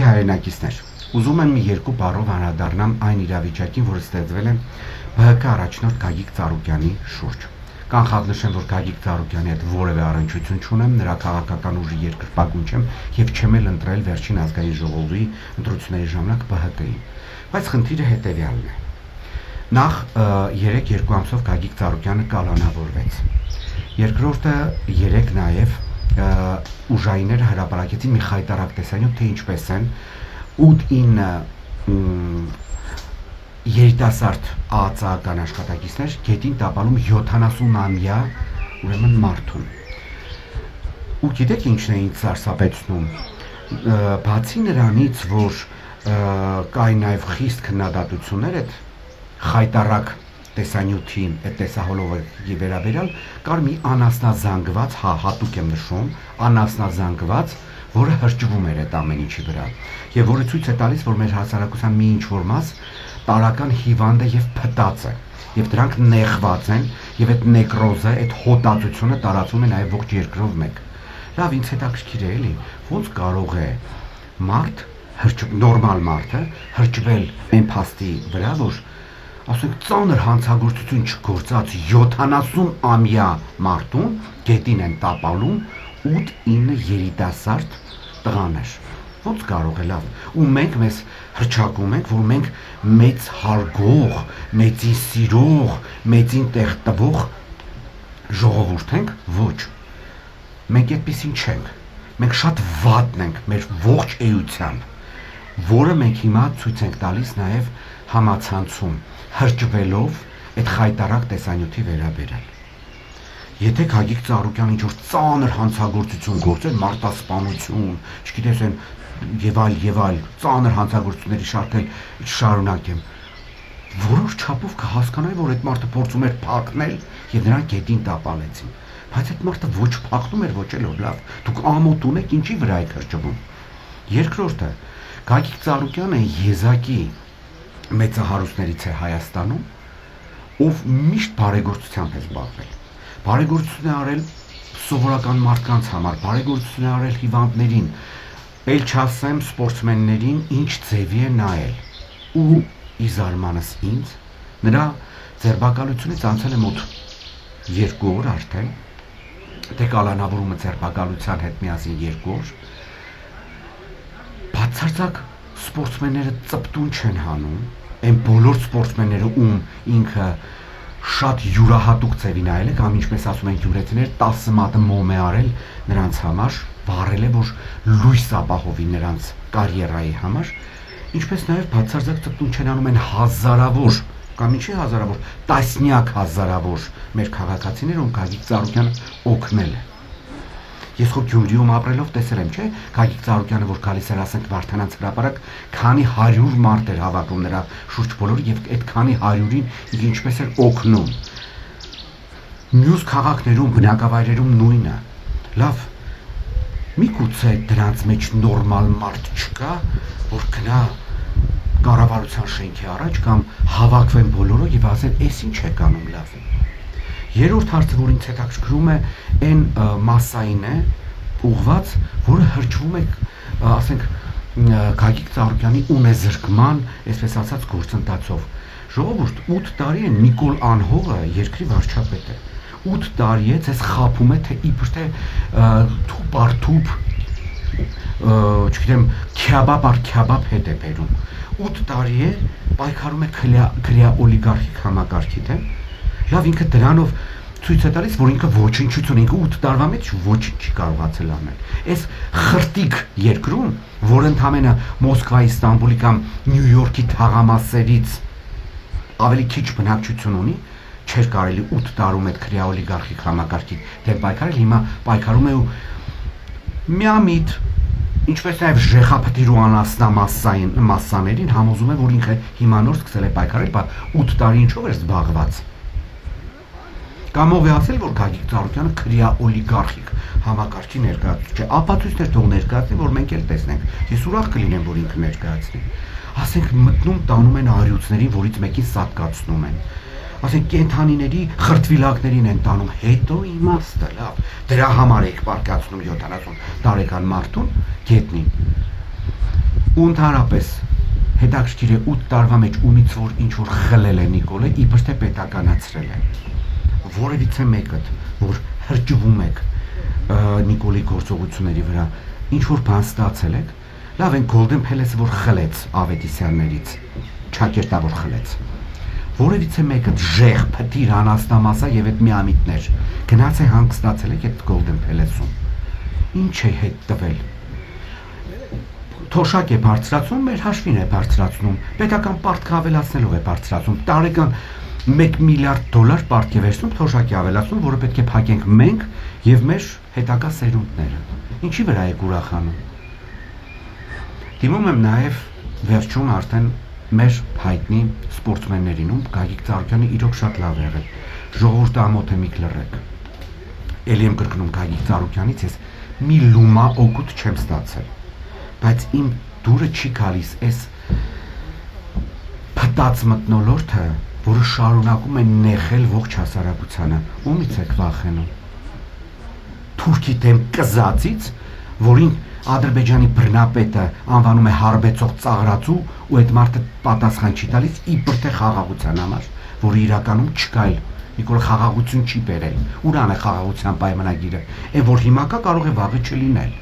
Սիրելի հայրենակիցներ, ուզում եմ մի երկու բառով անդրադառնամ այն իրավիճակին, որը ստեղծվել է ԲՀԿ առաջնորդ Գագիկ Ծառուկյանի շուրջ։ Կանխագնշեմ, որ Գագիկ Ծառուկյանի հետ որևէ առնչություն չունեմ, նրա քաղաքական ուժի երկրպագուն չեմ եւ չեմ էլ ընտրել վերջին ազգային ժողովի ընտրությունների ժամանակ ԲՀԿ-ին։ Բայց խնդիրը հետեւյալն է։ Նախ 3 ամսով Գագիկ Ծառուկյանը կալանավորվեց։ Երկրորդը 3 նաեւ ուժայինները հրապարակեցին մի խայտարակ տեսանյութ, թե ինչպես են 8-9 երիտասարդ ԱԱԾ-ական աշխատակիցներ գետին տապալում 70-ամյա ուրեմն մարդուն։ Ու գիտեք ինչն է ինձ սարսափեցնում, բացի նրանից, որ կային նաև խիստ քննադատություններ այդ խայտարակ տեսանյութի այդ տեսահոլովակի վերաբերյալ, կար մի անասնազանգված, հատուկ եմ նշում, անասնազանգված, որը հրճվում էր այդ ամեն ինչի վրա, եւ որը ցույց է տալիս, որ մեր հասարակության մի ինչ-որ մաս տարական հիվանդ է եւ փտած է, եւ դրանք նեղված են, եւ այդ նեկրոզը, այդ հոտածությունը տարածվում է նաեւ ողջ երկրով մեկ։ Լավ, ինձ հետաքրքիր է էլի, ոնց կարող է մարդ, նորմալ մարդը հրճվել այն փաստի վրա, որ ասենք ծանր հանցագործություն չգործած 70-ամյա մարդուն գետին են տապալում 8-9 երիտասարդ տղաներ։ Ոնց կարող է, լավ։ Ու մենք մեզ հրճակում ենք, որ մենք մեծ հարգող, մեծին սիրող, մեծին տեղ տվող ժողովուրդ ենք, ոչ։ Մենք այդպեսին չենք։ Մենք շատ վատն ենք մեր ողջ էությամբ, որը մենք հիմա ցույց ենք տալիս նաև համացանցում, հրճվելով այդ խայտարակ տեսանյութի վերաբերյալ։ Եթե Գագիկ Ծառուկյանը ինչ-որ ծանր հանցագործություն գործեր, մարտասպանություն, չգիտես են եւ այլ ծանր հանցագործությունների շարքել շարունակեմ, որոշ չափով կհասկանայի, որ այդ մարդը փորձում էր փակնել եւ նրան գետին տապալեցին։ Բայց այդ մարդը ոչ փակնում էր, ոչ էլ լավ։ Դուք ամոթ ունեք, ինչի վրա եք հրճվում։ Երկրորդը, Գագիկ Ծառուկյանը եզակի մեծահարուստներից է Հայաստանում, ով միշտ բարեգործությամբ է զբաղվել։ Բարեգործություն է արել սովորական մարդկանց համար, բարեգործություն է արել հիվանդներին, էլ չասեմ սպորտսմեններին ինչ ձևի է նայել։ Ու ի զարմանս ինձ, նրա ձերբակալությունից անցել է մոտ 2 օր արդեն, դե կալանավորումը ձերբակալության հետ միասին 2 օր, բացարձակ սպորտսմենները ծպտուն չեն հանում, այն բոլոր սպորտսմենները, ում ինքը շատ յուրահատուկ ձևի նայել է, կամ ինչպես ասում են գյուրեցիներ, 10 մատը մոմ է արել նրանց համար, վառել է, որ լույս ապահովի նրանց կարիերայի համար, ինչպես նաև բացարձակ ծպտուն չեն անում են հազարավոր, կամ ինչի հազարավոր, տասնյակ հազարավոր մեր քաղաքացիներ, ում Գագիկ Ծառուկյանը օգնել է։ Ես խոր Գյումրիում ապրելով տեսել եմ, չէ՞, Գագիկ Ծառուկյանը, որ գալիս էր, ասենք, Վարդանանց հրապարակ, քանի 100 մարդ էր հավաքում նրա շուրջ բոլորը եւ այդ քանի 100-ին ինչպես էր օգնում։ Մյուս քաղաքներում, բնակավայրերում նույնը։ Լավ, միգուցե դրանց մեջ նորմալ մարդ չկա, որ գնա կառավարության շենքի առաջ կամ հավաքվեն բոլորը եւ ասեն, «Էս ինչ եք անում լավ»։ Երրորդ հարցը, որ ինձ հետաքրքրում է, այն մասսային է ուղված, որը հրճվում է, ասենք, Գագիկ Ծառուկյանի ունեզրկման, այսպես ասած, գործընթացով։ Ժողովուրդ, 8 տարի է Նիկոլ Անհողը երկրի վարչապետ է։ 8 տարի է, ձեզ խաբում է, թե իբր թե թուփ առ թուփ, չգիտեմ, քյաբաբ առ քյաբաբ հետ է բերում։ 8 տարի է պայքարում է քրեա օլիգարխիկ համակարգի դեմ։ Լավ, ինքը դրանով ցույց է տալիս, որ ինքը ոչնչություն, ինքը 8 տարվա մեջ ոչինչ չի կարողացել անել։ Այս խրտիկ երկրում, որ ընդամենը Մոսկվայի, Ստամբուլի կամ Նյու Յորքի թաղամասերից ավելի քիչ բնակչություն ունի, չէր կարելի 8 տարում այդ քրեա օլիգարխիկ համակարգի դեմ պայքարել, հիմա պայքարում է ու միամիտ, ինչպես նաև ժեխափտիր ու անասնամասսաներին համոզում է, որ ինքը հիմա նոր սկսել է պայքարել, 8 տարի ինչով էր զբաղված։ Կամ ով է ասել, որ Գագիկ Ծառուկյանը քրեա օլիգարխիկ համակարգի ներկայացուցիչ է, ապացույցներ թող ներկայացնի, որ մենք էլ տեսնենք։ Ես ուրախ կլինեմ, որ ինքը ներկայացնի։ Ասենք մտնում տանում են առյուծներին, որից մեկին սատկացնում են։ Ասենք կենթանիների խրտվիլակներին են տանում, հետո իմաստը, լավ, դրա համար եք պարկացնում 70 տարեկան մարդուն գետնին։ ու ընդհանրապես հետաքրքիր է 8 տարվա մեջ ումից որ ինչ որ խլել է Նիկոլը, իբր թե պետականացրել է։ Որևիցե մեկը, որ հրճվում եք Նիկոլի գործողությունների վրա, ինչ որ բան ստացել եք, լավ են Golden Palace-ը որ խլեց Ավետիսյաններից, Չակերտավոր խլեց։ Որևիցե մեկը ժեղ, փթիր, անաստամասա եւ այդ միամիտներ գնաց է հանգստացել եք այդ Golden Palace-ում։ Ինչ է հետ տվել։ Թոշակ է բարձրացնում, մեր հաշվին է բարձրացնում, պետական պարտքը ավելացնելով է բարձրացնում, տարեկան 1 միլիարդ դոլար պարտք է վերցնում, թոշակ է ավելացնում, որը պետք է փակենք մենք եւ մեր հետագա սերունդները։ Ինչի վրա եք ուրախանում։ Դիմում եմ նաեւ վերջում արդեն մեր հայտնի սպորտսմեններին, ում Գագիկ Ծառուկյանը իրոք շատ լավ է եղել։ Ժողովուրդը ամոթ է մի կլռեք։ Էլի եմ կրկնում Գագիկ Ծառուկյանից ես մի լումա օգուտ չեմ ստացել։ Բայց իմ դուրը չի գալիս այս փտած մթնոլորտը, որը շարունակում է նեղել ողջ հասարակությանը, ումից եք վախենում։ Թուրքի դեմ կզածից, որին Ադրբեջանի բռնապետը անվանում է հարբեցող ծաղրացու ու այդ մարդը պատասխան չի տալիս իբր թե խաղաղության համար, որը իրականում չկա էլ։ Նիկոլը խաղաղություն չի բերել։ Ուրան է խաղաղության պայմանագիրը, այն որ հիմա կա կարող է վաղը չլինել։